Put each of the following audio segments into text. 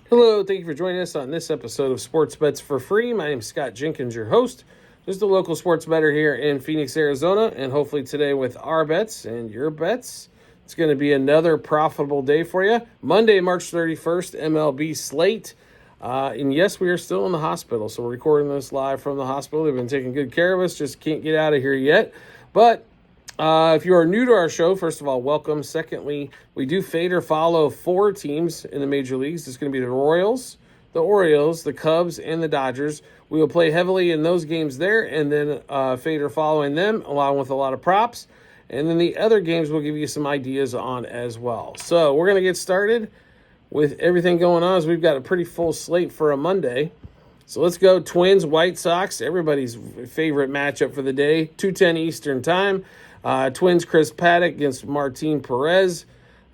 Hello, thank you for joining us on this episode of Sports Bets for Free. My name is Scott Jenkins, your host. Just a local sports bettor here in Phoenix, Arizona, and hopefully today with our bets and your bets, it's going to be another profitable day for you. Monday, March 31st, MLB slate. And yes, we are still in the hospital, so we're recording this live from the hospital. They've been taking good care of us, just can't get out of here yet. But if you are new to our show, first of all, welcome. Secondly, we do fade or follow four teams in the major leagues. It's going to be the Royals, the Orioles, the Cubs, and the Dodgers. We will play heavily in those games there, and then fade or following them, along with a lot of props. And then the other games we'll give you some ideas on as well. So we're going to get started with everything going on, as we've got a pretty full slate for a Monday. So let's go Twins, White Sox, everybody's favorite matchup for the day, 2:10 Eastern time. Twins, Chris Paddock against Martin Perez.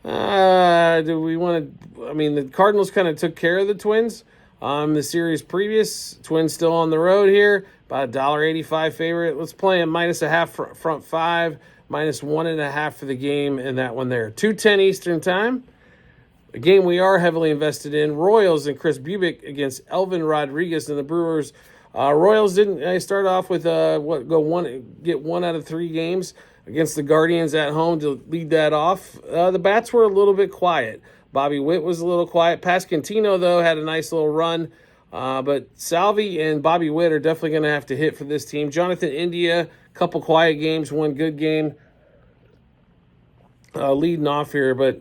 Do we want to? I mean, the Cardinals kind of took care of the Twins. The series previous, Twins still on the road here, about $1.85 favorite. Let's play them minus a half front five, minus 1.5 for the game, and that one there. 2:10 Eastern time. A game we are heavily invested in, Royals and Chris Bubic against Elvin Rodriguez and the Brewers. Royals didn't start off with get 1 out of 3 games against the Guardians at home to lead that off. The bats were a little bit quiet. Bobby Witt was a little quiet. Pasquantino, though, had a nice little run. But Salvi and Bobby Witt are definitely going to have to hit for this team. Jonathan India, couple quiet games, one good game leading off here. But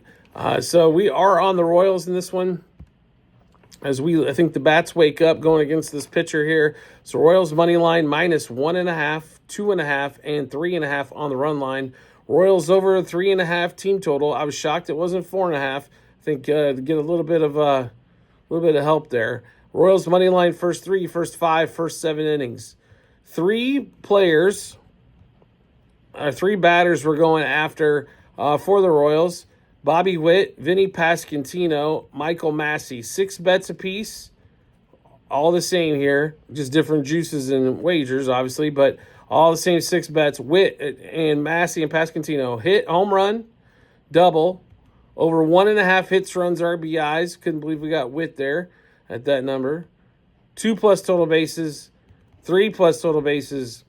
so we are on the Royals in this one, as I think the bats wake up going against this pitcher here. So Royals money line minus 1.5, 2.5, and 3.5 on the run line. Royals over 3.5 team total. I was shocked it wasn't 4.5. I think to get a little bit of help there. Royals money line first 3, first 5, first 7 innings. 3 batters were going after for the Royals. Bobby Witt, Vinny Pasquantino, Michael Massey. 6 bets apiece. All the same here. Just different juices and wagers, obviously, but all the same 6 bets. Witt and Massey and Pasquantino. Hit, home run, double. Over 1.5 hits, runs, RBIs. Couldn't believe we got Witt there at that number. 2+ total bases, 3+ total bases,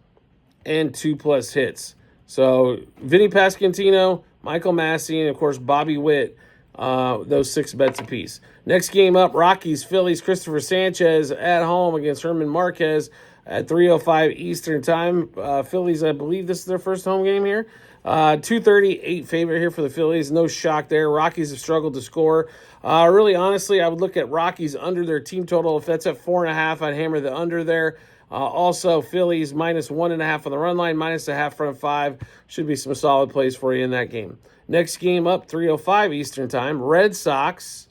and 2+ hits. So Vinny Pasquantino, Michael Massey, and, of course, Bobby Witt, those 6 bets apiece. Next game up, Rockies, Phillies, Christopher Sanchez at home against Herman Marquez at 3:05 Eastern time. Phillies, I believe this is their first home game here. 238 favorite here for the Phillies. No shock there. Rockies have struggled to score. Really, honestly, I would look at Rockies under their team total. If that's at 4.5, I'd hammer the under there. Also, Phillies minus 1.5 on the run line, minus a half front 5. Should be some solid plays for you in that game. Next game up, 3:05 Eastern time. Red Sox,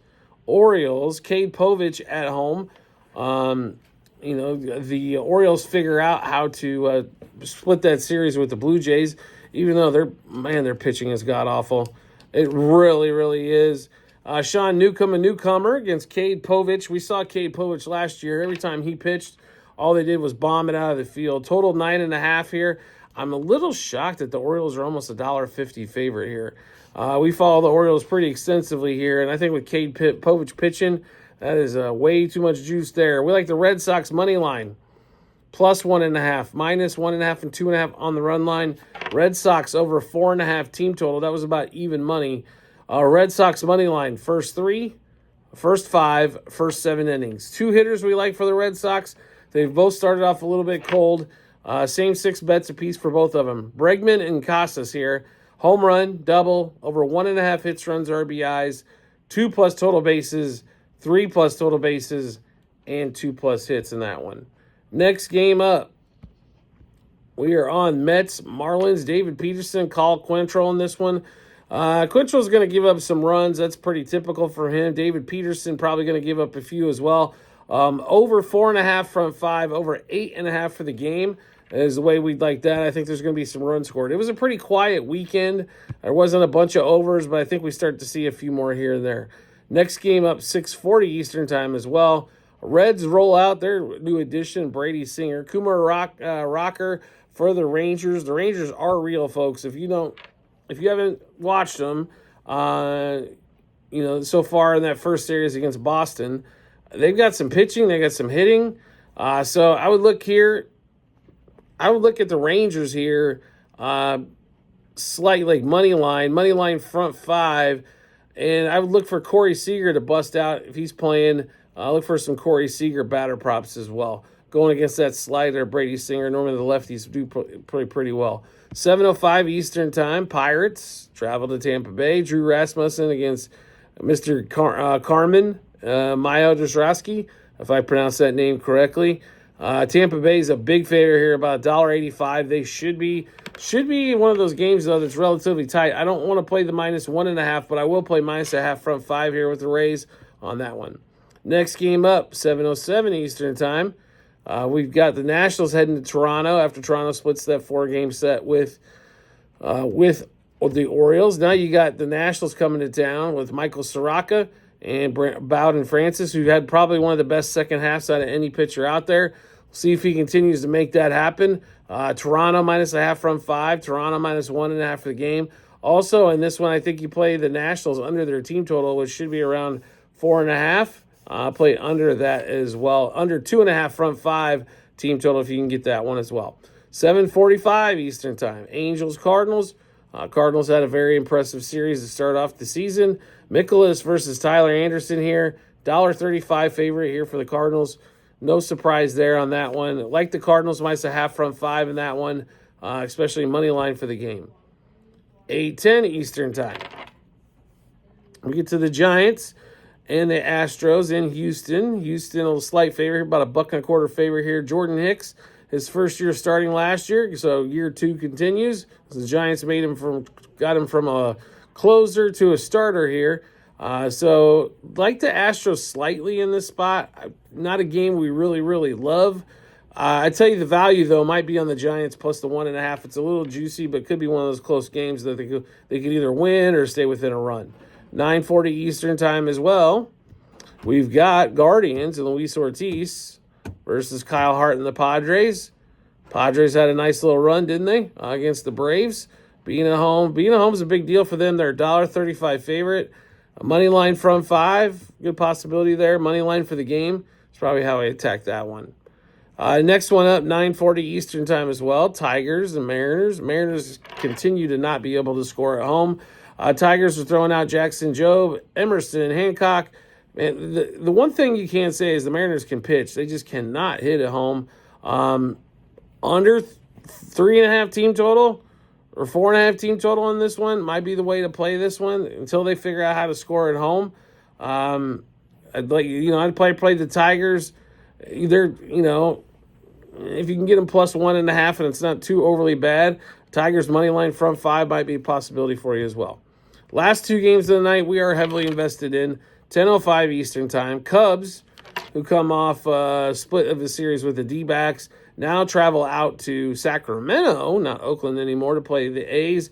Orioles, Cade Povich at home. The Orioles figure out how to split that series with the Blue Jays, even though their pitching is god-awful. It really, really is. Sean Newcomb, a newcomer, against Cade Povich. We saw Cade Povich last year. Every time he pitched, all they did was bomb it out of the field. Total 9.5 here. I'm a little shocked that the Orioles are almost $1.50 favorite here. We follow the Orioles pretty extensively here, and I think with Cade Povich pitching, that is way too much juice there. We like the Red Sox money line, plus 1.5, minus 1.5 and 2.5 on the run line. Red Sox over 4.5 team total. That was about even money. Red Sox money line, first 3, first 5, first 7 innings. 2 hitters we like for the Red Sox. They've both started off a little bit cold. Same 6 bets apiece for both of them. Bregman and Casas here. Home run, double, over 1.5 hits, runs, RBIs, 2+ total bases, 3+ total bases, and 2+ hits in that one. Next game up, we are on Mets, Marlins. David Peterson, Kyle Quantrill in this one. Quantrill's going to give up some runs. That's pretty typical for him. David Peterson probably going to give up a few as well. Over 4.5 front 5, over 8.5 for the game is the way we'd like that. I think there's going to be some runs scored. It was a pretty quiet weekend. There wasn't a bunch of overs, but I think we start to see a few more here and there. Next game up, 6:40 Eastern time as well. Reds roll out their new addition, Brady Singer. Kumar Rocker for the Rangers. The Rangers are real, folks. If you haven't watched them, so far in that first series against Boston, They've got some pitching. They got some hitting. So I would look here. I would look at the Rangers here. Slightly like money line front five. And I would look for Corey Seager to bust out if he's playing. Look for some Corey Seager batter props as well. Going against that slider, Brady Singer. Normally the lefties do play pretty well. 7:05 Eastern Time. Pirates travel to Tampa Bay. Drew Rasmussen against Mr. Carmen Mayo Drasky, if I pronounce that name correctly. Tampa Bay is a big favorite here, about $1.85. They should be one of those games, though, that's relatively tight. I don't want to play the -1.5, but I will play -1/2 front five here with the Rays on that one. Next game up, 7:07 Eastern Time. We've got the Nationals heading to Toronto after Toronto splits that 4-game set with the Orioles. Now you got the Nationals coming to town with Michael Soraka and Bowden Francis, who had probably one of the best second halves out of any pitcher out there. See if he continues to make that happen. Toronto -1/2 front five. Toronto -1.5 for the game. Also, in this one, I think you play the Nationals under their team total, which should be around 4.5. Play under that as well. Under 2.5 front five team total if you can get that one as well. 7:45 Eastern Time. Angels Cardinals. Cardinals had a very impressive series to start off the season. Mikolas versus Tyler Anderson here. $1.35 favorite here for the Cardinals. No surprise there on that one. Like the Cardinals, -1/2 front five in that one, especially money line for the game. 8:10 Eastern Time. We get to the Giants and the Astros in Houston. Houston, a slight favorite, about $1.25 favorite here. Jordan Hicks, his first year starting last year, so year 2 continues. The Giants got him from a closer to a starter here. So like the Astros slightly in this spot. Not a game we really, really love. I tell you the value, though, might be on the Giants plus the 1.5. It's a little juicy, but could be one of those close games that they could either win or stay within a run. 9:40 Eastern Time as well. We've got Guardians and Luis Ortiz versus Kyle Hart and the Padres. Padres had a nice little run, didn't they, against the Braves? Being at home is a big deal for them. They're $1.35 favorite. A money line front five, good possibility there. Money line for the game. That's probably how I attack that one. Next one up, 9:40 Eastern Time as well. Tigers and Mariners. Mariners continue to not be able to score at home. Tigers are throwing out Jackson Jobe, Emerson, and Hancock. Man, the one thing you can't say is the Mariners can pitch. They just cannot hit at home. Under 3.5 team total or 4.5 team total on this one might be the way to play this one until they figure out how to score at home. I'd probably play the Tigers. Either, if you can get them plus 1.5 and it's not too overly bad, Tigers money line front five might be a possibility for you as well. Last 2 games of the night we are heavily invested in. 10:05 Eastern Time. Cubs, who come off a split of the series with the D-backs, now travel out to Sacramento, not Oakland anymore, to play the A's.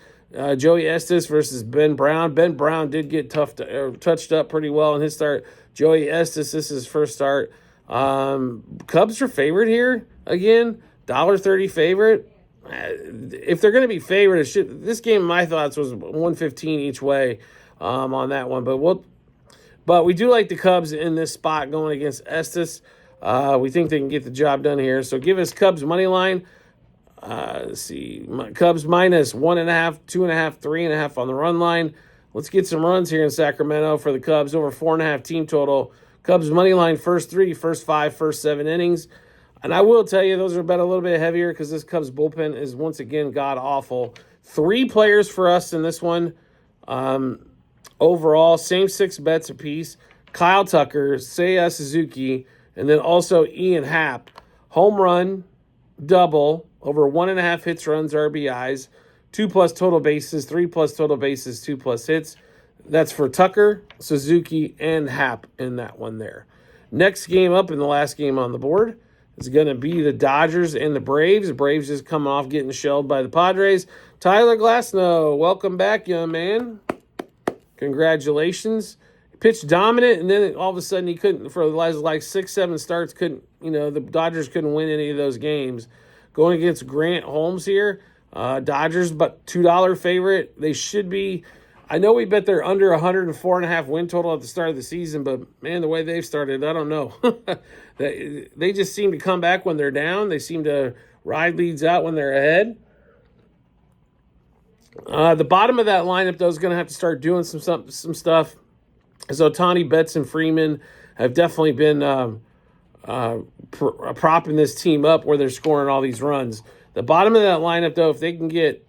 Joey Estes versus Ben Brown. Ben Brown did get touched up pretty well in his start. Joey Estes, this is his first start. Cubs are favored here again. $1.30 favorite. If they're going to be favored, this game, my thoughts was 115 each way on that one. But we do like the Cubs in this spot going against Estes. We think they can get the job done here. So give us Cubs money line. Let's see. Cubs minus 1.5, 2.5, 3.5 on the run line. Let's get some runs here in Sacramento for the Cubs. Over 4.5 team total. Cubs money line first 3, first 5, first 7 innings. And I will tell you, those are bet a little bit heavier because this Cubs bullpen is once again god-awful. 3 players for us in this one. Overall, same 6 bets apiece. Kyle Tucker, Seiya Suzuki, and then also Ian Happ. Home run, double, over 1.5 hits, runs, RBIs, 2+ total bases, 3+ total bases, 2+ hits. That's for Tucker, Suzuki, and Happ in that one there. Next game up, and the last game on the board, is going to be the Dodgers and the Braves. The Braves just coming off getting shelled by the Padres. Tyler Glasnow, welcome back, young man. Congratulations. Pitched dominant, and then all of a sudden he couldn't, for like 6-7 starts, the Dodgers couldn't win any of those games. Going against Grant Holmes here. Dodgers, but $2 favorite. They should be, I know we bet they're under 104.5 win total at the start of the season, but man, the way they've started, I don't know. They just seem to come back when they're down. They seem to ride leads out when they're ahead. The bottom of that lineup, though, is going to have to start doing some stuff. As Ohtani, Betts, and Freeman have definitely been propping this team up where they're scoring all these runs. The bottom of that lineup, though, if they can get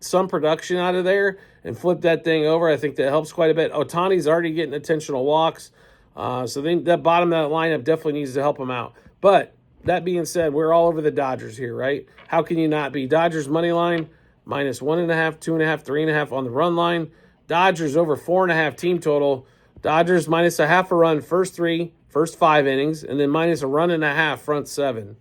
some production out of there and flip that thing over, I think that helps quite a bit. Ohtani's already getting intentional walks, so that bottom of that lineup definitely needs to help him out. But that being said, we're all over the Dodgers here, right? How can you not be? Dodgers money line, minus 1.5, 2.5, 3.5 on the run line. Dodgers over 4.5 team total. Dodgers minus a half a run first 5 innings, and then minus a run and a half front 7.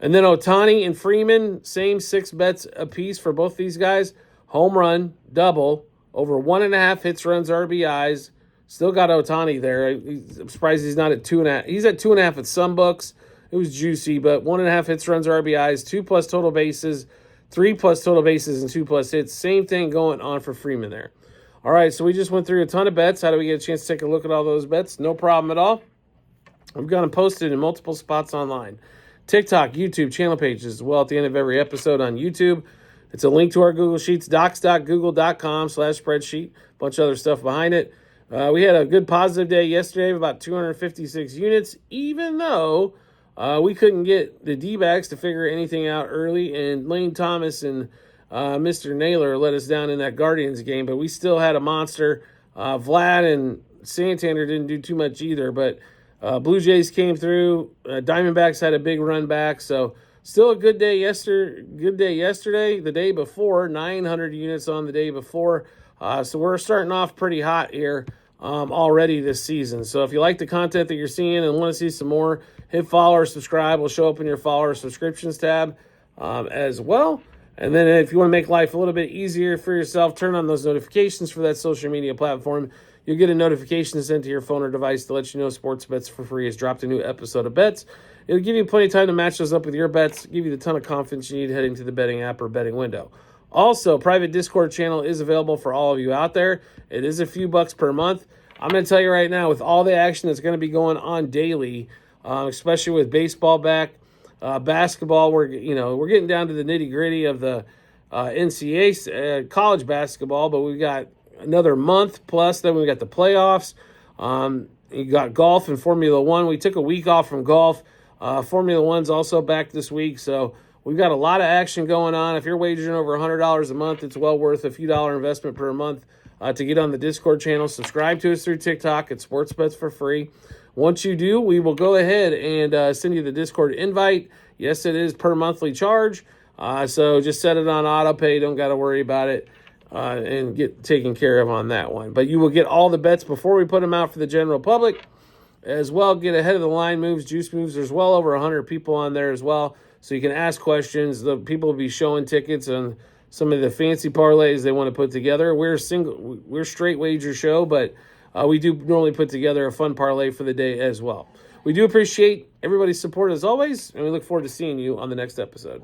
And then Ohtani and Freeman, same 6 bets apiece for both these guys. Home run, double, over 1.5 hits, runs, RBIs. Still got Ohtani there. I'm surprised he's not at 2.5. He's at 2.5 at some books. It was juicy, but 1.5 hits, runs, RBIs, 2+ total bases, 3+ total bases, and 2+ hits. Same thing going on for Freeman there. All right, so we just went through a ton of bets. How do we get a chance to take a look at all those bets? No problem at all. We've got them posted in multiple spots online. TikTok, YouTube, channel pages as well at the end of every episode on YouTube. It's a link to our Google Sheets, docs.google.com/spreadsheet. A bunch of other stuff behind it. We had a good positive day yesterday of about 256 units, even though we couldn't get the D-backs to figure anything out early, and Lane Thomas and Mr. Naylor let us down in that Guardians game, but we still had a monster. Vlad and Santander didn't do too much either, but Blue Jays came through. Diamondbacks had a big run back, so still a good day yesterday. The day before, 900 units on the day before. So we're starting off pretty hot here already this season. So if you like the content that you're seeing and want to see some more, hit follow or subscribe. Will show up in your follow or subscriptions tab as well. And then if you want to make life a little bit easier for yourself, turn on those notifications for that social media platform. You'll get a notification sent to your phone or device to let you know Sports Bets for Free has dropped a new episode of bets. It'll give you plenty of time to match those up with your bets, give you the ton of confidence you need heading to the betting app or betting window. Also, private Discord channel is available for all of you out there. It is a few bucks per month. I'm going to tell you right now, with all the action that's going to be going on daily, especially with baseball back, basketball, we're getting down to the nitty-gritty of the NCAA college basketball, but we've got another month plus. Then we got the playoffs. You got golf and Formula One. We took a week off from golf. Formula One's also back this week, so we've got a lot of action going on. If you're wagering over $100 a month, it's well worth a few dollar investment per month to get on the Discord channel. Subscribe to us through TikTok at Sports Bets for Free. Once you do, we will go ahead and send you the Discord invite. Yes, it is per monthly charge, so just set it on auto pay. Don't got to worry about it. And get taken care of on that one. But you will get all the bets before we put them out for the general public. As well, get ahead of the line moves, juice moves. There's well over 100 people on there as well. So you can ask questions. The people will be showing tickets on some of the fancy parlays they want to put together. We're straight wager show, but we do normally put together a fun parlay for the day as well. We do appreciate everybody's support as always, and we look forward to seeing you on the next episode.